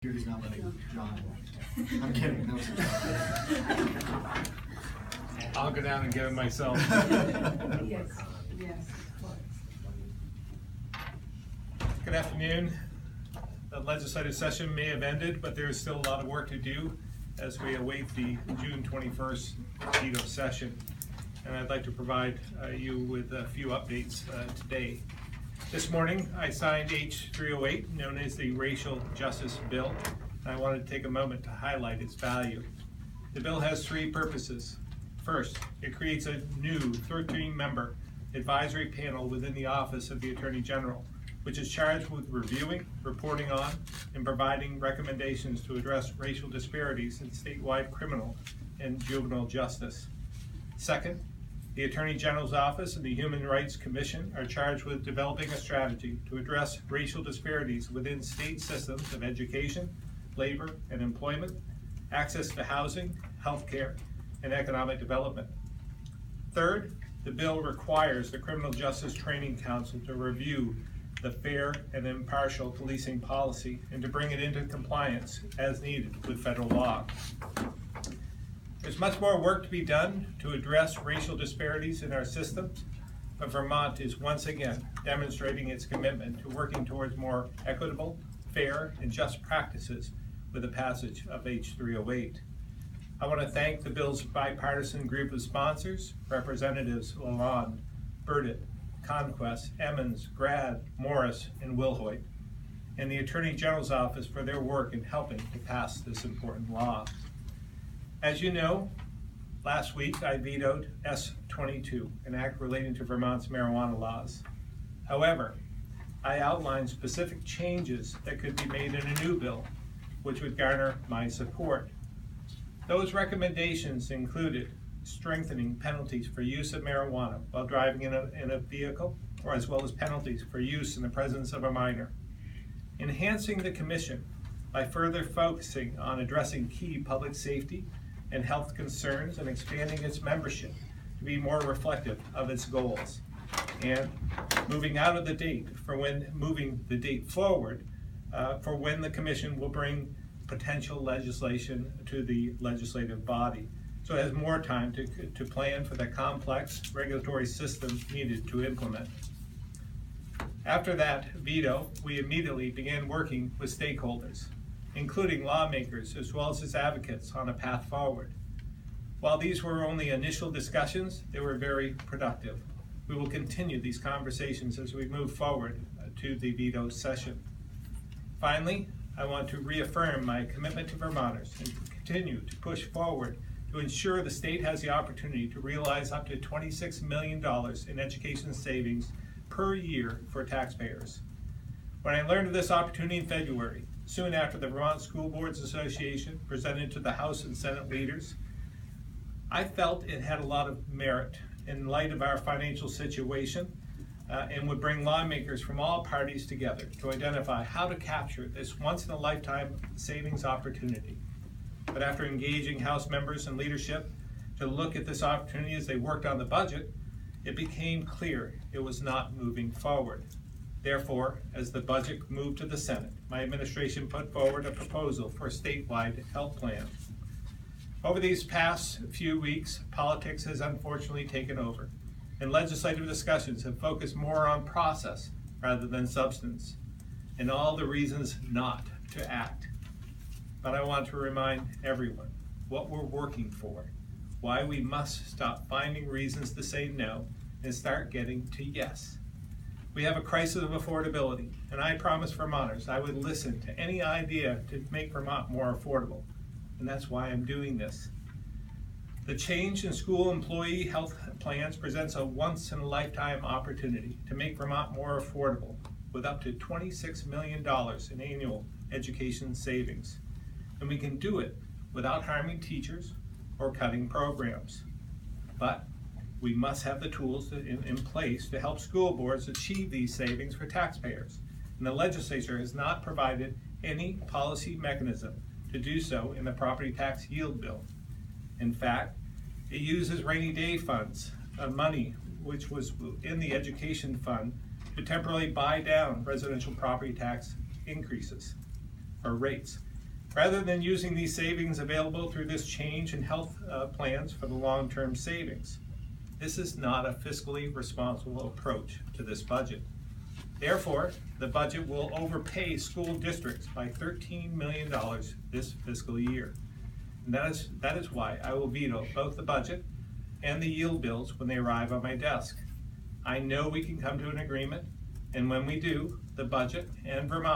Judy's not letting John. I'm kidding. That was I'll go down and get it myself. Yes, yes. Good afternoon. The legislative session may have ended, but there is still a lot of work to do as we await the June 21st veto session. And I'd like to provide you with a few updates today. This morning, I signed H308, known as the Racial Justice Bill, and I wanted to take a moment to highlight its value. The bill has three purposes. First, it creates a new 13-member advisory panel within the Office of the Attorney General, which is charged with reviewing, reporting on, and providing recommendations to address racial disparities in statewide criminal and juvenile justice. Second, the Attorney General's Office and the Human Rights Commission are charged with developing a strategy to address racial disparities within state systems of education, labor and employment, access to housing, healthcare, and economic development. Third, the bill requires the Criminal Justice Training Council to review the fair and impartial policing policy and to bring it into compliance as needed with federal law. There's much more work to be done to address racial disparities in our systems, but Vermont is once again demonstrating its commitment to working towards more equitable, fair, and just practices with the passage of H308. I want to thank the bill's bipartisan group of sponsors, Representatives Lalonde, Burdett, Conquest, Emmons, Grad, Morris, and Wilhoit, and the Attorney General's Office for their work in helping to pass this important law. As you know, last week I vetoed S22, an act relating to Vermont's marijuana laws. However, I outlined specific changes that could be made in a new bill, which would garner my support. Those recommendations included strengthening penalties for use of marijuana while driving in a vehicle, or as well as penalties for use in the presence of a minor. Enhancing the commission by further focusing on addressing key public safety and health concerns and expanding its membership to be more reflective of its goals. And moving out of the date moving the date forward for when the commission will bring potential legislation to the legislative body. So it has more time to plan for the complex regulatory system needed to implement. After that veto, we immediately began working with stakeholders, including lawmakers as well as its advocates, on a path forward. While these were only initial discussions, they were very productive. We will continue these conversations as we move forward to the veto session. Finally, I want to reaffirm my commitment to Vermonters and continue to push forward to ensure the state has the opportunity to realize up to $26 million in education savings per year for taxpayers. When I learned of this opportunity in February, soon after the Vermont School Boards Association presented to the House and Senate leaders, I felt it had a lot of merit in light of our financial situation and would bring lawmakers from all parties together to identify how to capture this once-in-a-lifetime savings opportunity. But after engaging House members and leadership to look at this opportunity as they worked on the budget, it became clear it was not moving forward. Therefore, as the budget moved to the Senate, my administration put forward a proposal for a statewide health plan. Over these past few weeks, politics has unfortunately taken over, and legislative discussions have focused more on process rather than substance, and all the reasons not to act. But I want to remind everyone what we're working for, why we must stop finding reasons to say no and start getting to yes. We have a crisis of affordability, and I promised Vermonters I would listen to any idea to make Vermont more affordable, and that's why I'm doing this. The change in school employee health plans presents a once-in-a-lifetime opportunity to make Vermont more affordable with up to $26 million in annual education savings. And we can do it without harming teachers or cutting programs. But we must have the tools in place to help school boards achieve these savings for taxpayers. And the legislature has not provided any policy mechanism to do so in the property tax yield bill. In fact, it uses rainy day funds, money which was in the education fund, to temporarily buy down residential property tax increases or rates. rather than using these savings available through this change in health plans for the long-term savings. This is not a fiscally responsible approach to this budget. Therefore, the budget will overpay school districts by $13 million this fiscal year. And that is why I will veto both the budget and the yield bills when they arrive on my desk. I know we can come to an agreement, and when we do, the budget and Vermont